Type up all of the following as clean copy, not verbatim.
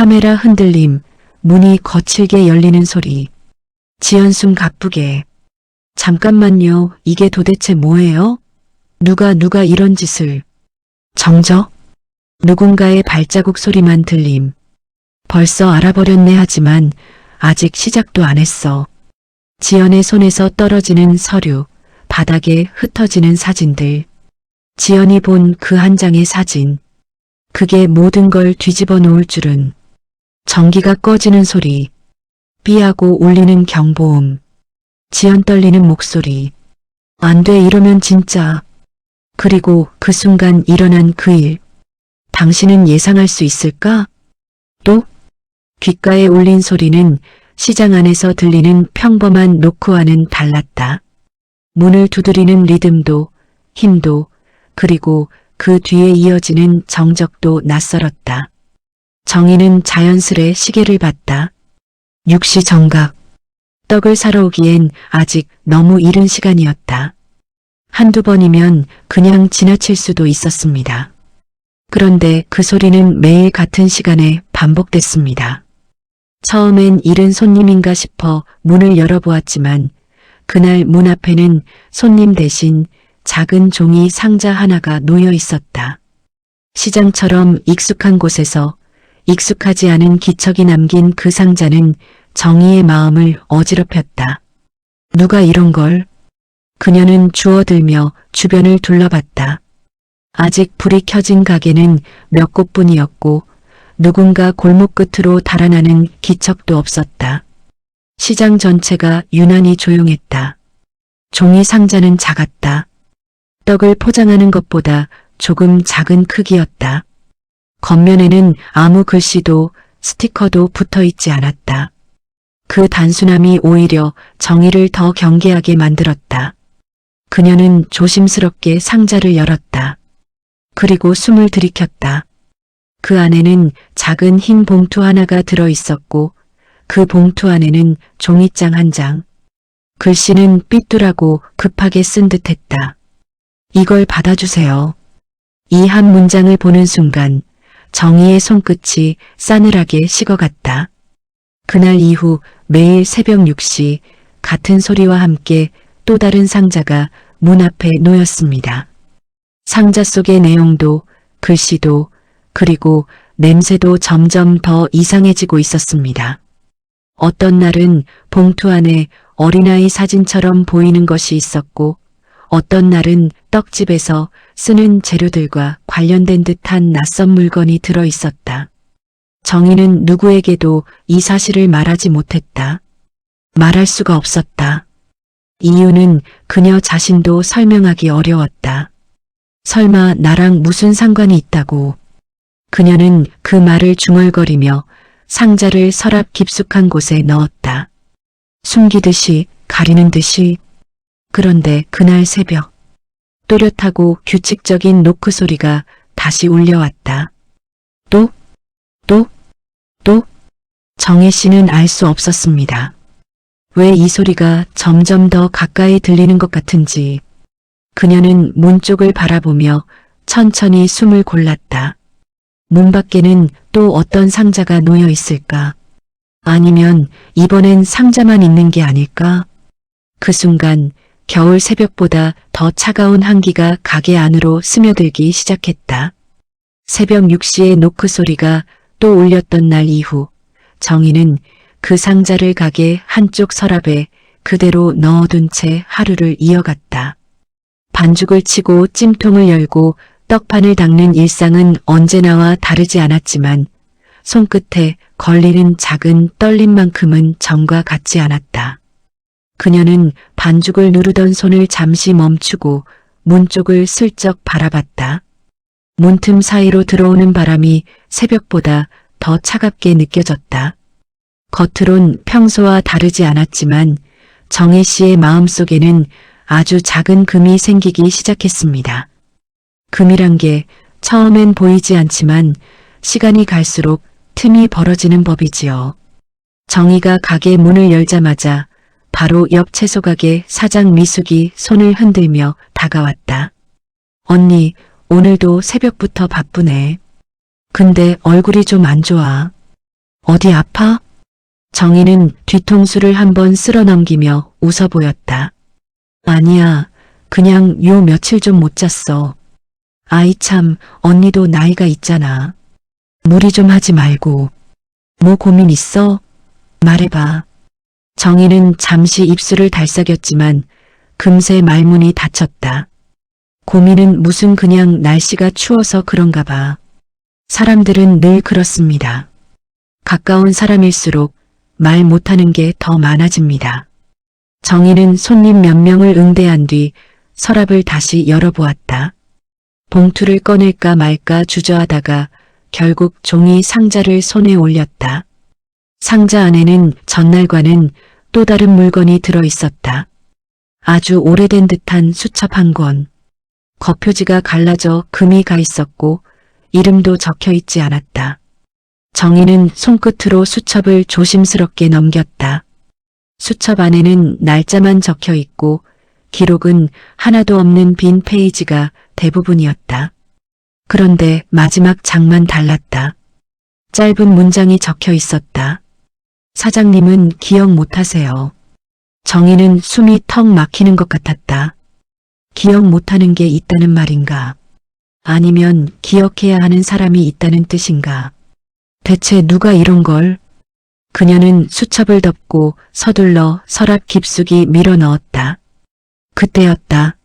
카메라 흔들림, 문이 거칠게 열리는 소리. 지연 숨 가쁘게. 잠깐만요, 이게 도대체 뭐예요? 누가 이런 짓을. 정적? 누군가의 발자국 소리만 들림. 벌써 알아버렸네 하지만 아직 시작도 안 했어. 지연의 손에서 떨어지는 서류, 바닥에 흩어지는 사진들. 지연이 본 그 한 장의 사진. 그게 모든 걸 뒤집어 놓을 줄은. 전기가 꺼지는 소리. 삐하고 울리는 경보음. 지연 떨리는 목소리. 안 돼, 이러면 진짜. 그리고 그 순간 일어난 그 일. 당신은 예상할 수 있을까? 또? 귓가에 울린 소리는 시장 안에서 들리는 평범한 노크와는 달랐다. 문을 두드리는 리듬도, 힘도, 그리고 그 뒤에 이어지는 정적도 낯설었다. 정희는 자연스레 시계를 봤다. 6시 정각. 떡을 사러 오기엔 아직 너무 이른 시간이었다. 한두 번이면 그냥 지나칠 수도 있었습니다. 그런데 그 소리는 매일 같은 시간에 반복됐습니다. 처음엔 이른 손님인가 싶어 문을 열어보았지만 그날 문 앞에는 손님 대신 작은 종이 상자 하나가 놓여 있었다. 시장처럼 익숙한 곳에서 익숙하지 않은 기척이 남긴 그 상자는 정희의 마음을 어지럽혔다. 누가 이런 걸? 그녀는 주워들며 주변을 둘러봤다. 아직 불이 켜진 가게는 몇 곳뿐이었고 누군가 골목 끝으로 달아나는 기척도 없었다. 시장 전체가 유난히 조용했다. 종이 상자는 작았다. 떡을 포장하는 것보다 조금 작은 크기였다. 겉면에는 아무 글씨도 스티커도 붙어 있지 않았다. 그 단순함이 오히려 정희를 더 경계하게 만들었다. 그녀는 조심스럽게 상자를 열었다. 그리고 숨을 들이켰다. 그 안에는 작은 흰 봉투 하나가 들어 있었고 그 봉투 안에는 종이장 한 장. 글씨는 삐뚤하고 급하게 쓴 듯했다. 이걸 받아주세요. 이 한 문장을 보는 순간 정희의 손끝이 싸늘하게 식어갔다. 그날 이후 매일 새벽 6시 같은 소리와 함께 또 다른 상자가 문 앞에 놓였습니다. 상자 속의 내용도 글씨도 그리고 냄새도 점점 더 이상해지고 있었습니다. 어떤 날은 봉투 안에 어린아이 사진처럼 보이는 것이 있었고 어떤 날은 떡집에서 쓰는 재료들과 관련된 듯한 낯선 물건이 들어 있었다. 정희는 누구에게도 이 사실을 말하지 못했다. 말할 수가 없었다. 이유는 그녀 자신도 설명하기 어려웠다. 설마 나랑 무슨 상관이 있다고. 그녀는 그 말을 중얼거리며 상자를 서랍 깊숙한 곳에 넣었다. 숨기듯이, 가리는 듯이. 그런데 그날 새벽, 또렷하고 규칙적인 노크 소리가 다시 울려왔다. 또? 정혜 씨는 알 수 없었습니다. 왜 이 소리가 점점 더 가까이 들리는 것 같은지. 그녀는 문 쪽을 바라보며 천천히 숨을 골랐다. 문 밖에는 또 어떤 상자가 놓여 있을까? 아니면 이번엔 상자만 있는 게 아닐까? 그 순간 겨울 새벽보다 더 차가운 한기가 가게 안으로 스며들기 시작했다. 새벽 6시의 노크 소리가 또 울렸던 날 이후 정희는 그 상자를 가게 한쪽 서랍에 그대로 넣어둔 채 하루를 이어갔다. 반죽을 치고 찜통을 열고 떡판을 닦는 일상은 언제나와 다르지 않았지만 손끝에 걸리는 작은 떨림만큼은 전과 같지 않았다. 그녀는 반죽을 누르던 손을 잠시 멈추고 문 쪽을 슬쩍 바라봤다. 문틈 사이로 들어오는 바람이 새벽보다 더 차갑게 느껴졌다. 겉으론 평소와 다르지 않았지만 정혜 씨의 마음속에는 아주 작은 금이 생기기 시작했습니다. 금이란 게 처음엔 보이지 않지만 시간이 갈수록 틈이 벌어지는 법이지요. 정희가 가게 문을 열자마자 바로 옆 채소가게 사장 미숙이 손을 흔들며 다가왔다. 언니, 오늘도 새벽부터 바쁘네. 근데 얼굴이 좀 안 좋아. 어디 아파? 정희는 뒤통수를 한번 쓸어 넘기며 웃어 보였다. 아니야, 그냥 요 며칠 좀 못 잤어. 아이 참, 언니도 나이가 있잖아. 무리 좀 하지 말고. 뭐 고민 있어? 말해봐. 정희는 잠시 입술을 달싹였지만 금세 말문이 닫혔다. 고민은 무슨 그냥 날씨가 추워서 그런가 봐. 사람들은 늘 그렇습니다. 가까운 사람일수록 말 못하는 게 더 많아집니다. 정희는 손님 몇 명을 응대한 뒤 서랍을 다시 열어보았다. 봉투를 꺼낼까 말까 주저하다가 결국 종이 상자를 손에 올렸다. 상자 안에는 전날과는 또 다른 물건이 들어있었다. 아주 오래된 듯한 수첩 한 권. 겉표지가 갈라져 금이 가 있었고 이름도 적혀 있지 않았다. 정희는 손끝으로 수첩을 조심스럽게 넘겼다. 수첩 안에는 날짜만 적혀 있고 기록은 하나도 없는 빈 페이지가 대부분이었다. 그런데 마지막 장만 달랐다. 짧은 문장이 적혀 있었다. 사장님은 기억 못하세요. 정희는 숨이 턱 막히는 것 같았다. 기억 못하는 게 있다는 말인가? 아니면 기억해야 하는 사람이 있다는 뜻인가? 대체 누가 이런 걸? 그녀는 수첩을 덮고 서둘러 서랍 깊숙이 밀어 넣었다. 그때였다.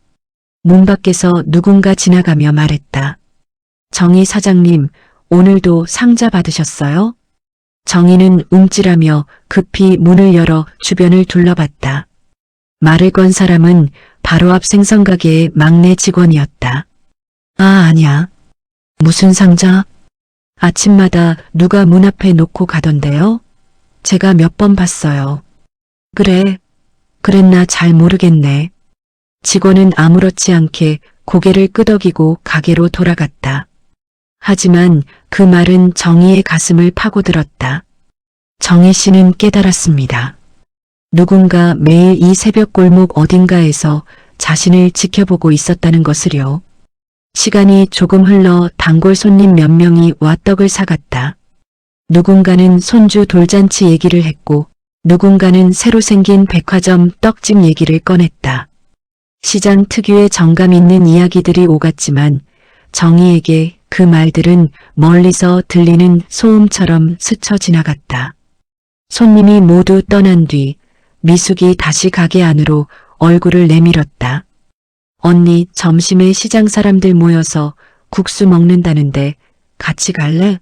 문 밖에서 누군가 지나가며 말했다. 정희 사장님, 오늘도 상자 받으셨어요? 정희는 움찔하며 급히 문을 열어 주변을 둘러봤다. 말을 건 사람은 바로 앞 생선가게의 막내 직원이었다. 아, 아니야. 무슨 상자? 아침마다 누가 문 앞에 놓고 가던데요? 제가 몇 번 봤어요. 그래, 그랬나 잘 모르겠네. 직원은 아무렇지 않게 고개를 끄덕이고 가게로 돌아갔다. 하지만 그 말은 정희의 가슴을 파고들었다. 정희 씨는 깨달았습니다. 누군가 매일 이 새벽 골목 어딘가에서 자신을 지켜보고 있었다는 것을요. 시간이 조금 흘러 단골 손님 몇 명이 와 떡을 사갔다. 누군가는 손주 돌잔치 얘기를 했고 누군가는 새로 생긴 백화점 떡집 얘기를 꺼냈다. 시장 특유의 정감 있는 이야기들이 오갔지만 정희에게 그 말들은 멀리서 들리는 소음처럼 스쳐 지나갔다. 손님이 모두 떠난 뒤 미숙이 다시 가게 안으로 얼굴을 내밀었다. 언니, 점심에 시장 사람들 모여서 국수 먹는다는데 같이 갈래?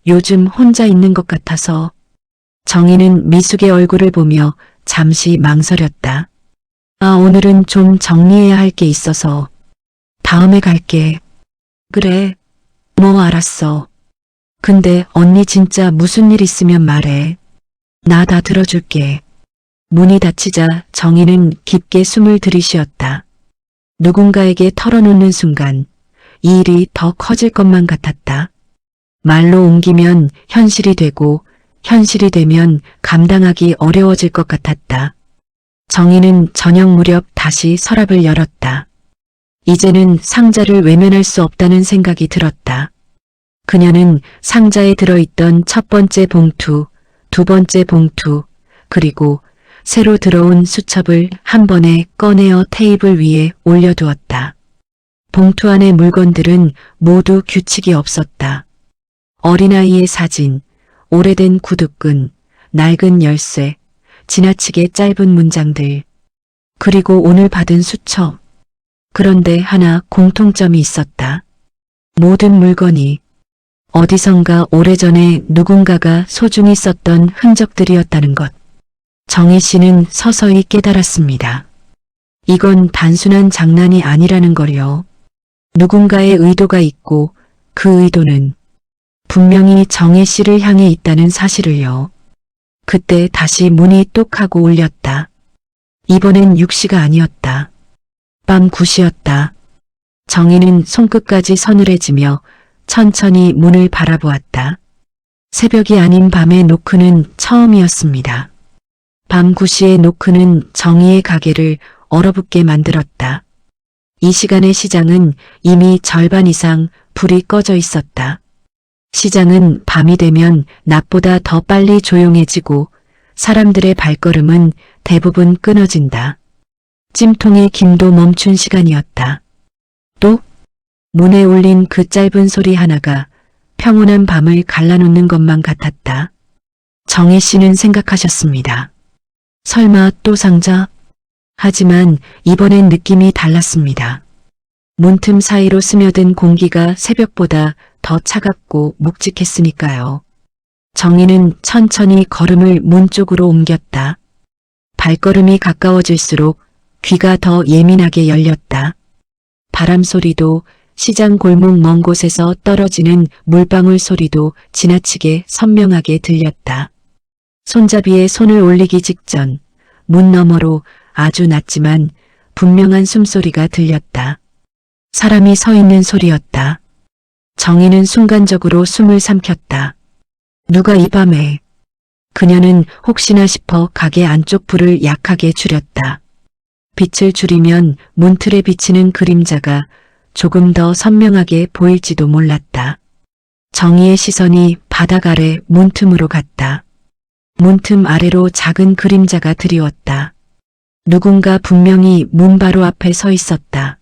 요즘 혼자 있는 것 같아서. 정희는 미숙의 얼굴을 보며 잠시 망설였다. 아, 오늘은 좀 정리해야 할 게 있어서. 다음에 갈게. 그래. 뭐 알았어. 근데 언니 진짜 무슨 일 있으면 말해. 나 다 들어줄게. 문이 닫히자 정희는 깊게 숨을 들이쉬었다. 누군가에게 털어놓는 순간 이 일이 더 커질 것만 같았다. 말로 옮기면 현실이 되고 현실이 되면 감당하기 어려워질 것 같았다. 정희는 저녁 무렵 다시 서랍을 열었다. 이제는 상자를 외면할 수 없다는 생각이 들었다. 그녀는 상자에 들어있던 첫 번째 봉투, 두 번째 봉투, 그리고 새로 들어온 수첩을 한 번에 꺼내어 테이블 위에 올려두었다. 봉투 안의 물건들은 모두 규칙이 없었다. 어린아이의 사진, 오래된 구두끈, 낡은 열쇠, 지나치게 짧은 문장들, 그리고 오늘 받은 수첩. 그런데 하나 공통점이 있었다. 모든 물건이 어디선가 오래전에 누군가가 소중히 썼던 흔적들이었다는 것. 정희 씨는 서서히 깨달았습니다. 이건 단순한 장난이 아니라는 걸요. 누군가의 의도가 있고 그 의도는 분명히 정희 씨를 향해 있다는 사실을요. 그때 다시 문이 똑 하고 울렸다. 이번엔 6시가 아니었다. 밤 9시였다. 정희는 손끝까지 서늘해지며 천천히 문을 바라보았다. 새벽이 아닌 밤의 노크는 처음이었습니다. 밤 9시의 노크는 정희의 가게를 얼어붙게 만들었다. 이 시간의 시장은 이미 절반 이상 불이 꺼져 있었다. 시장은 밤이 되면 낮보다 더 빨리 조용해지고 사람들의 발걸음은 대부분 끊어진다. 찜통의 김도 멈춘 시간이었다. 또 문에 울린 그 짧은 소리 하나가 평온한 밤을 갈라놓는 것만 같았다. 정혜 씨는 생각하셨습니다. 설마 또 상자? 하지만 이번엔 느낌이 달랐습니다. 문틈 사이로 스며든 공기가 새벽보다 더 차갑고 묵직했으니까요. 정희는 천천히 걸음을 문 쪽으로 옮겼다. 발걸음이 가까워질수록 귀가 더 예민하게 열렸다. 바람 소리도 시장 골목 먼 곳에서 떨어지는 물방울 소리도 지나치게 선명하게 들렸다. 손잡이에 손을 올리기 직전 문 너머로 아주 낮지만 분명한 숨소리가 들렸다. 사람이 서 있는 소리였다. 정희는 순간적으로 숨을 삼켰다. 누가 이 밤에? 그녀는 혹시나 싶어 가게 안쪽 불을 약하게 줄였다. 빛을 줄이면 문틀에 비치는 그림자가 조금 더 선명하게 보일지도 몰랐다. 정희의 시선이 바닥 아래 문틈으로 갔다. 문틈 아래로 작은 그림자가 드리웠다. 누군가 분명히 문 바로 앞에 서 있었다.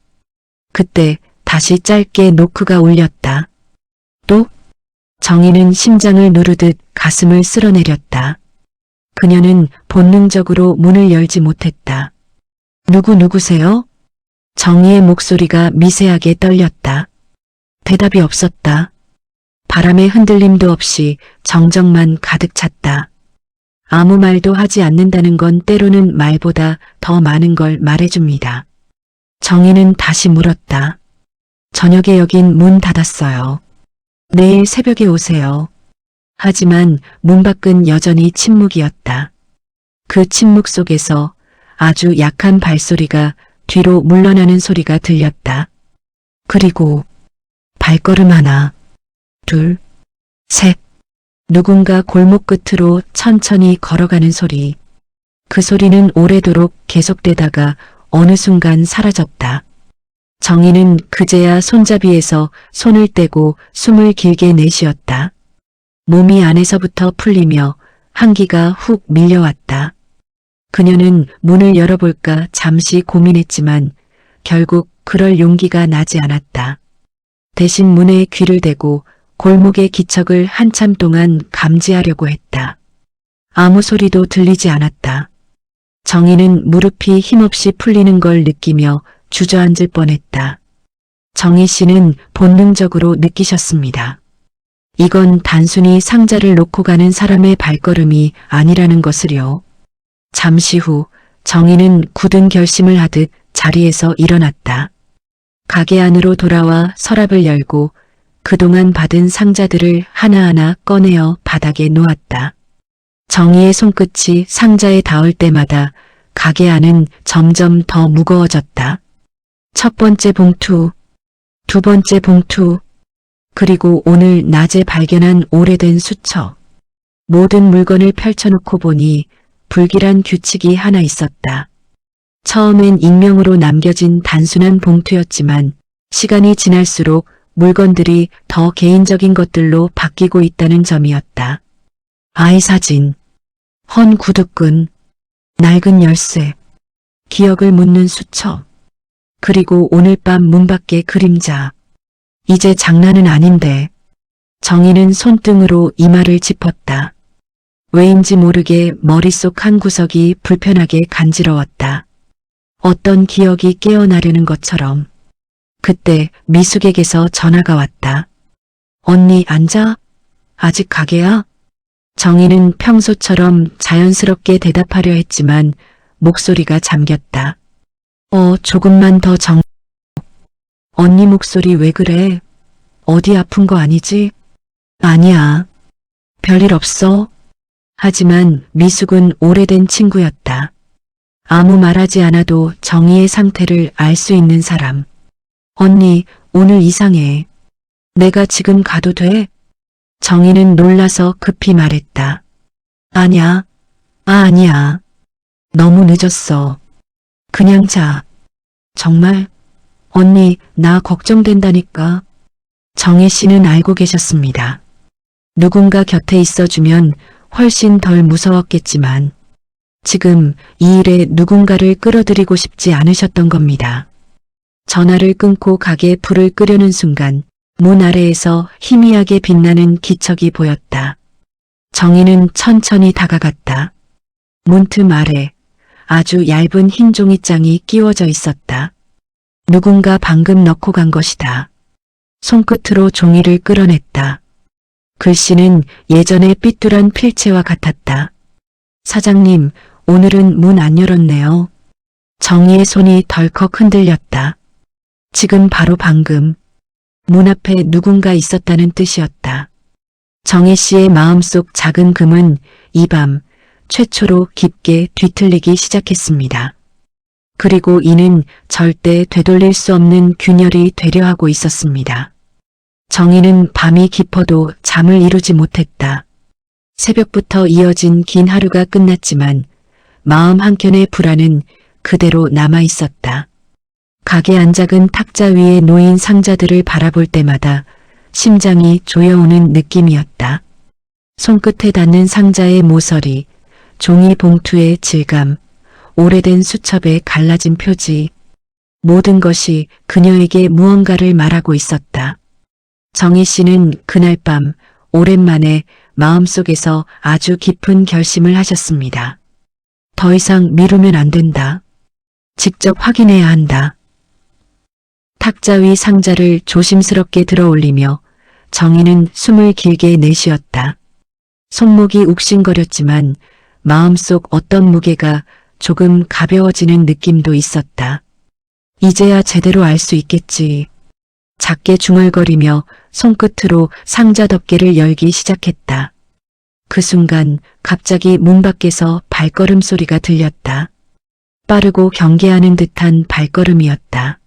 그때 다시 짧게 노크가 울렸다. 또 정희는 심장을 누르듯 가슴을 쓸어내렸다. 그녀는 본능적으로 문을 열지 못했다. 누구세요? 정희의 목소리가 미세하게 떨렸다. 대답이 없었다. 바람의 흔들림도 없이 정적만 가득 찼다. 아무 말도 하지 않는다는 건 때로는 말보다 더 많은 걸 말해줍니다. 정희는 다시 물었다. 저녁에 여긴 문 닫았어요. 내일 새벽에 오세요. 하지만 문 밖은 여전히 침묵이었다. 그 침묵 속에서 아주 약한 발소리가 뒤로 물러나는 소리가 들렸다. 그리고 발걸음 하나, 둘, 셋. 누군가 골목 끝으로 천천히 걸어가는 소리. 그 소리는 오래도록 계속되다가 어느 순간 사라졌다. 정희는 그제야 손잡이에서 손을 떼고 숨을 길게 내쉬었다. 몸이 안에서부터 풀리며 한기가 훅 밀려왔다. 그녀는 문을 열어볼까 잠시 고민했지만 결국 그럴 용기가 나지 않았다. 대신 문에 귀를 대고 골목의 기척을 한참 동안 감지하려고 했다. 아무 소리도 들리지 않았다. 정희는 무릎이 힘없이 풀리는 걸 느끼며 주저앉을 뻔했다. 정희 씨는 본능적으로 느끼셨습니다. 이건 단순히 상자를 놓고 가는 사람의 발걸음이 아니라는 것을요. 잠시 후 정희는 굳은 결심을 하듯 자리에서 일어났다. 가게 안으로 돌아와 서랍을 열고 그동안 받은 상자들을 하나하나 꺼내어 바닥에 놓았다. 정희의 손끝이 상자에 닿을 때마다 가게 안은 점점 더 무거워졌다. 첫 번째 봉투, 두 번째 봉투, 그리고 오늘 낮에 발견한 오래된 수첩. 모든 물건을 펼쳐놓고 보니 불길한 규칙이 하나 있었다. 처음엔 익명으로 남겨진 단순한 봉투였지만 시간이 지날수록 물건들이 더 개인적인 것들로 바뀌고 있다는 점이었다. 아이 사진, 헌 구두끈, 낡은 열쇠, 기억을 묻는 수첩, 그리고 오늘 밤 문 밖의 그림자. 이제 장난은 아닌데. 정희는 손등으로 이마를 짚었다. 왜인지 모르게 머릿속 한 구석이 불편하게 간지러웠다. 어떤 기억이 깨어나려는 것처럼. 그때 미숙에게서 전화가 왔다. 언니 앉아? 아직 가게야? 정희는 평소처럼 자연스럽게 대답하려 했지만 목소리가 잠겼다. 조금만 더 언니 목소리 왜 그래? 어디 아픈 거 아니지? 아니야. 별일 없어. 하지만 미숙은 오래된 친구였다. 아무 말하지 않아도 정희의 상태를 알 수 있는 사람. 언니, 오늘 이상해. 내가 지금 가도 돼? 정희는 놀라서 급히 말했다. 아니야. 아니야. 너무 늦었어. 그냥 자. 정말? 언니, 나 걱정된다니까. 정혜 씨는 알고 계셨습니다. 누군가 곁에 있어주면 훨씬 덜 무서웠겠지만 지금 이 일에 누군가를 끌어들이고 싶지 않으셨던 겁니다. 전화를 끊고 가게에 불을 끄려는 순간 문 아래에서 희미하게 빛나는 기척이 보였다. 정희는 천천히 다가갔다. 문틈 아래 아주 얇은 흰 종이장이 끼워져 있었다. 누군가 방금 넣고 간 것이다. 손끝으로 종이를 끌어냈다. 글씨는 예전의 삐뚤한 필체와 같았다. 사장님, 오늘은 문 안 열었네요. 정희의 손이 덜컥 흔들렸다. 지금 바로 방금 문 앞에 누군가 있었다는 뜻이었다. 정희 씨의 마음속 작은 금은 이 밤 최초로 깊게 뒤틀리기 시작했습니다. 그리고 이는 절대 되돌릴 수 없는 균열이 되려 하고 있었습니다. 정희는 밤이 깊어도 잠을 이루지 못했다. 새벽부터 이어진 긴 하루가 끝났지만 마음 한켠의 불안은 그대로 남아 있었다. 가게 안작은 탁자 위에 놓인 상자들을 바라볼 때마다 심장이 조여오는 느낌이었다. 손끝에 닿는 상자의 모서리, 종이 봉투의 질감, 오래된 수첩에 갈라진 표지, 모든 것이 그녀에게 무언가를 말하고 있었다. 정희 씨는 그날 밤 오랜만에 마음속에서 아주 깊은 결심을 하셨습니다. 더 이상 미루면 안 된다. 직접 확인해야 한다. 탁자 위 상자를 조심스럽게 들어 올리며 정희는 숨을 길게 내쉬었다. 손목이 욱신거렸지만 마음속 어떤 무게가 조금 가벼워지는 느낌도 있었다. 이제야 제대로 알 수 있겠지. 작게 중얼거리며 손끝으로 상자 덮개를 열기 시작했다. 그 순간 갑자기 문 밖에서 발걸음 소리가 들렸다. 빠르고 경계하는 듯한 발걸음이었다.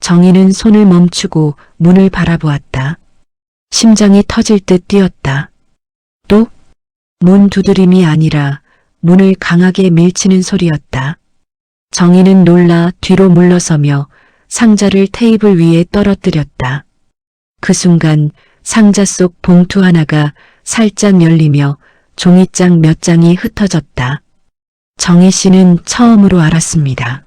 정희는 손을 멈추고 문을 바라보았다. 심장이 터질 듯 뛰었다. 또 문 두드림이 아니라 문을 강하게 밀치는 소리였다. 정희는 놀라 뒤로 물러서며 상자를 테이블 위에 떨어뜨렸다. 그 순간 상자 속 봉투 하나가 살짝 열리며 종이장 몇 장이 흩어졌다. 정희 씨는 처음으로 알았습니다.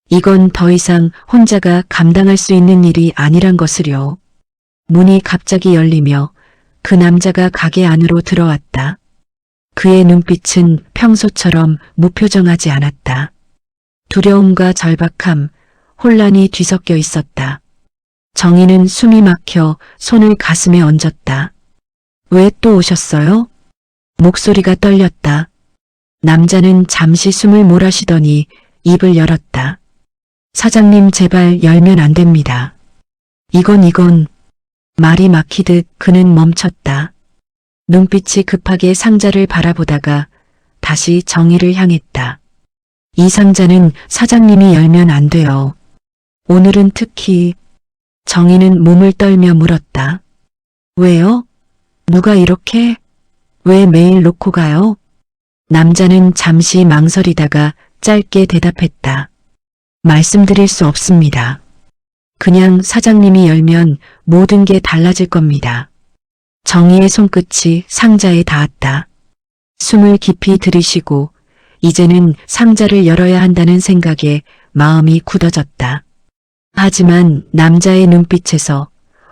이건 더 이상 혼자가 감당할 수 있는 일이 아니란 것을요. 문이 갑자기 열리며 그 남자가 가게 안으로 들어왔다. 그의 눈빛은 평소처럼 무표정하지 않았다. 두려움과 절박함, 혼란이 뒤섞여 있었다. 정희는 숨이 막혀 손을 가슴에 얹었다. 왜 또 오셨어요? 목소리가 떨렸다. 남자는 잠시 숨을 몰아쉬더니 입을 열었다. 사장님 제발 열면 안 됩니다. 이건 말이 막히듯 그는 멈췄다. 눈빛이 급하게 상자를 바라보다가 다시 정희를 향했다. 이 상자는 사장님이 열면 안 돼요. 오늘은 특히. 정희는 몸을 떨며 물었다. 왜요? 누가 이렇게? 왜 매일 놓고 가요? 남자는 잠시 망설이다가 짧게 대답했다. 말씀드릴 수 없습니다. 그냥 사장님이 열면 모든 게 달라질 겁니다. 정희의 손끝이 상자에 닿았다. 숨을 깊이 들이쉬고 이제는 상자를 열어야 한다는 생각에 마음이 굳어졌다. 하지만 남자의 눈빛에서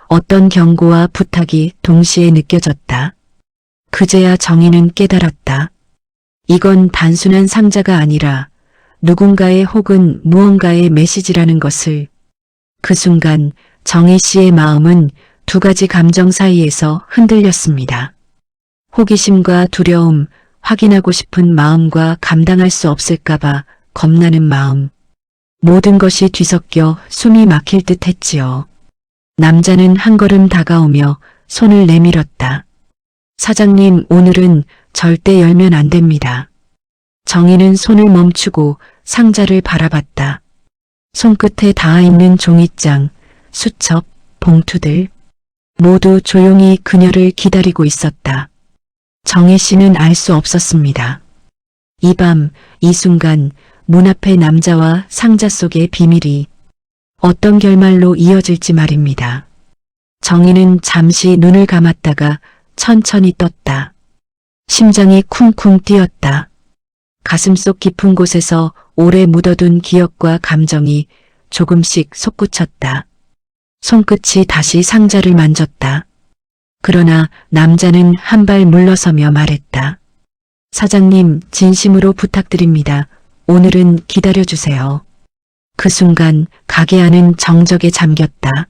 어떤 경고와 부탁이 동시에 느껴졌다. 그제야 정희는 깨달았다. 이건 단순한 상자가 아니라 누군가의 혹은 무언가의 메시지라는 것을. 그 순간 정희 씨의 마음은 두 가지 감정 사이에서 흔들렸습니다. 호기심과 두려움, 확인하고 싶은 마음과 감당할 수 없을까봐 겁나는 마음. 모든 것이 뒤섞여 숨이 막힐 듯 했지요. 남자는 한 걸음 다가오며 손을 내밀었다. 사장님, 오늘은 절대 열면 안 됩니다. 정희는 손을 멈추고 상자를 바라봤다. 손끝에 닿아있는 종이장, 수첩, 봉투들 모두 조용히 그녀를 기다리고 있었다. 정희 씨는 알 수 없었습니다. 이 밤, 이 순간 문 앞의 남자와 상자 속의 비밀이 어떤 결말로 이어질지 말입니다. 정희는 잠시 눈을 감았다가 천천히 떴다. 심장이 쿵쿵 뛰었다. 가슴속 깊은 곳에서 오래 묻어둔 기억과 감정이 조금씩 솟구쳤다. 손끝이 다시 상자를 만졌다. 그러나 남자는 한 발 물러서며 말했다. 사장님, 진심으로 부탁드립니다. 오늘은 기다려주세요. 그 순간 가게 안은 정적에 잠겼다.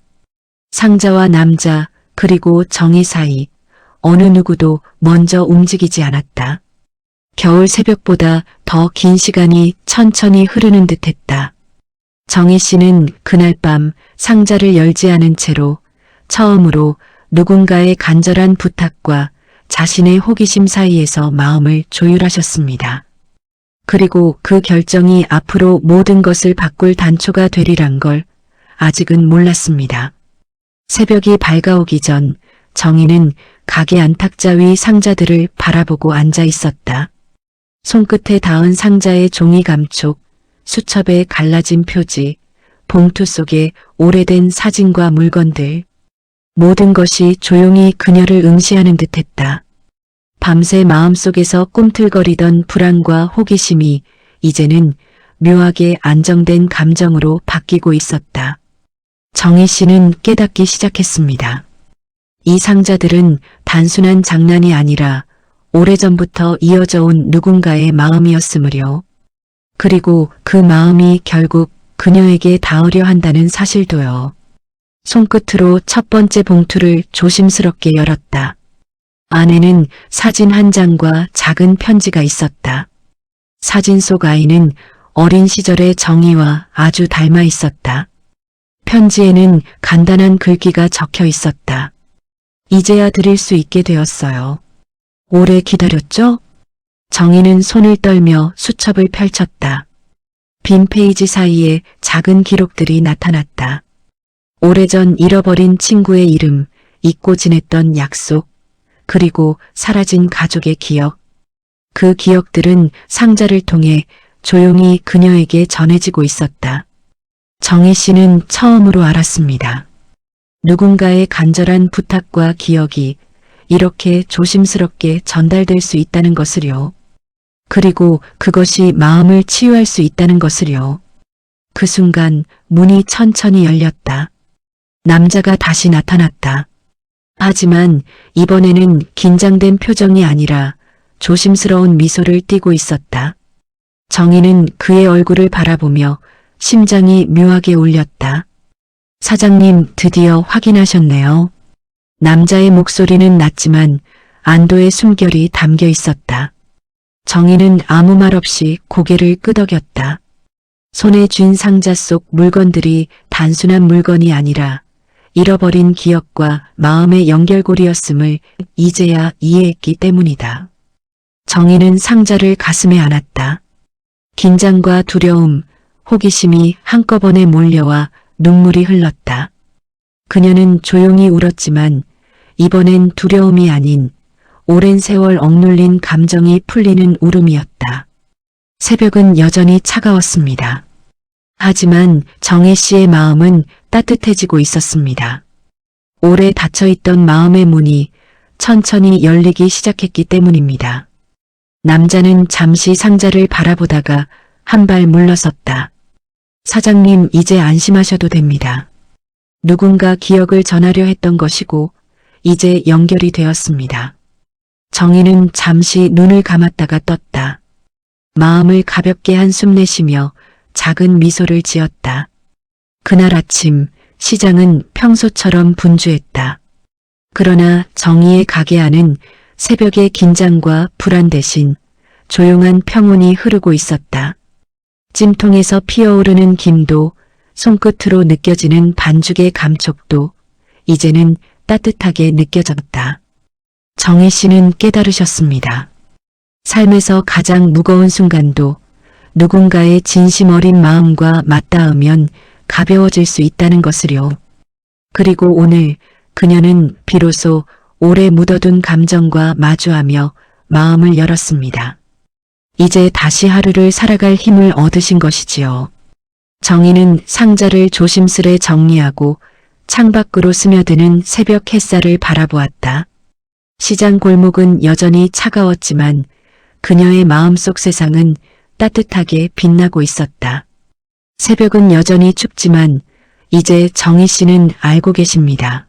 상자와 남자 그리고 정희 사이 어느 누구도 먼저 움직이지 않았다. 겨울 새벽보다 더 긴 시간이 천천히 흐르는 듯했다. 정희 씨는 그날 밤 상자를 열지 않은 채로 처음으로 누군가의 간절한 부탁과 자신의 호기심 사이에서 마음을 조율하셨습니다. 그리고 그 결정이 앞으로 모든 것을 바꿀 단초가 되리란 걸 아직은 몰랐습니다. 새벽이 밝아오기 전 정희는 가게 안탁자 위 상자들을 바라보고 앉아 있었다. 손끝에 닿은 상자의 종이 감촉, 수첩에 갈라진 표지, 봉투 속에 오래된 사진과 물건들. 모든 것이 조용히 그녀를 응시하는 듯했다. 밤새 마음속에서 꿈틀거리던 불안과 호기심이 이제는 묘하게 안정된 감정으로 바뀌고 있었다. 정희 씨는 깨닫기 시작했습니다. 이 상자들은 단순한 장난이 아니라 오래전부터 이어져 온 누군가의 마음이었으므려. 그리고 그 마음이 결국 그녀에게 닿으려 한다는 사실도요. 손끝으로 첫 번째 봉투를 조심스럽게 열었다. 안에는 사진 한 장과 작은 편지가 있었다. 사진 속 아이는 어린 시절의 정희와 아주 닮아 있었다. 편지에는 간단한 글귀가 적혀 있었다. 이제야 드릴 수 있게 되었어요. 오래 기다렸죠? 정희는 손을 떨며 수첩을 펼쳤다. 빈 페이지 사이에 작은 기록들이 나타났다. 오래전 잃어버린 친구의 이름, 잊고 지냈던 약속, 그리고 사라진 가족의 기억. 그 기억들은 상자를 통해 조용히 그녀에게 전해지고 있었다. 정희 씨는 처음으로 알았습니다. 누군가의 간절한 부탁과 기억이 이렇게 조심스럽게 전달될 수 있다는 것을요. 그리고 그것이 마음을 치유할 수 있다는 것을요. 그 순간 문이 천천히 열렸다. 남자가 다시 나타났다. 하지만 이번에는 긴장된 표정이 아니라 조심스러운 미소를 띠고 있었다. 정희는 그의 얼굴을 바라보며 심장이 묘하게 울렸다. 사장님, 드디어 확인하셨네요. 남자의 목소리는 낮지만 안도의 숨결이 담겨 있었다. 정희는 아무 말 없이 고개를 끄덕였다. 손에 쥔 상자 속 물건들이 단순한 물건이 아니라 잃어버린 기억과 마음의 연결고리였음을 이제야 이해했기 때문이다. 정희는 상자를 가슴에 안았다. 긴장과 두려움, 호기심이 한꺼번에 몰려와 눈물이 흘렀다. 그녀는 조용히 울었지만 이번엔 두려움이 아닌 오랜 세월 억눌린 감정이 풀리는 울음이었다. 새벽은 여전히 차가웠습니다. 하지만 정혜 씨의 마음은 따뜻해지고 있었습니다. 오래 닫혀있던 마음의 문이 천천히 열리기 시작했기 때문입니다. 남자는 잠시 상자를 바라보다가 한 발 물러섰다. 사장님, 이제 안심하셔도 됩니다. 누군가 기억을 전하려 했던 것이고 이제 연결이 되었습니다. 정희는 잠시 눈을 감았다가 떴다. 마음을 가볍게 한숨 내쉬며 작은 미소를 지었다. 그날 아침 시장은 평소처럼 분주했다. 그러나 정희의 가게 안은 새벽의 긴장과 불안 대신 조용한 평온이 흐르고 있었다. 찜통에서 피어오르는 김도, 손끝으로 느껴지는 반죽의 감촉도 이제는 따뜻하게 느껴졌다. 정희 씨는 깨달으셨습니다. 삶에서 가장 무거운 순간도 누군가의 진심 어린 마음과 맞닿으면 가벼워질 수 있다는 것을요. 그리고 오늘 그녀는 비로소 오래 묻어둔 감정과 마주하며 마음을 열었습니다. 이제 다시 하루를 살아갈 힘을 얻으신 것이지요. 정희는 상자를 조심스레 정리하고 창밖으로 스며드는 새벽 햇살을 바라보았다. 시장 골목은 여전히 차가웠지만 그녀의 마음속 세상은 따뜻하게 빛나고 있었다. 새벽은 여전히 춥지만 이제 정희 씨는 알고 계십니다.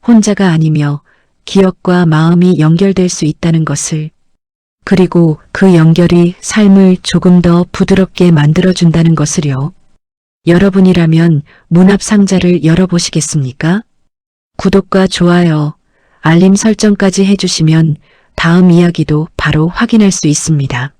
혼자가 아니며 기억과 마음이 연결될 수 있다는 것을, 그리고 그 연결이 삶을 조금 더 부드럽게 만들어준다는 것을요. 여러분이라면 문 앞 상자를 열어보시겠습니까? 구독과 좋아요, 알림 설정까지 해주시면 다음 이야기도 바로 확인할 수 있습니다.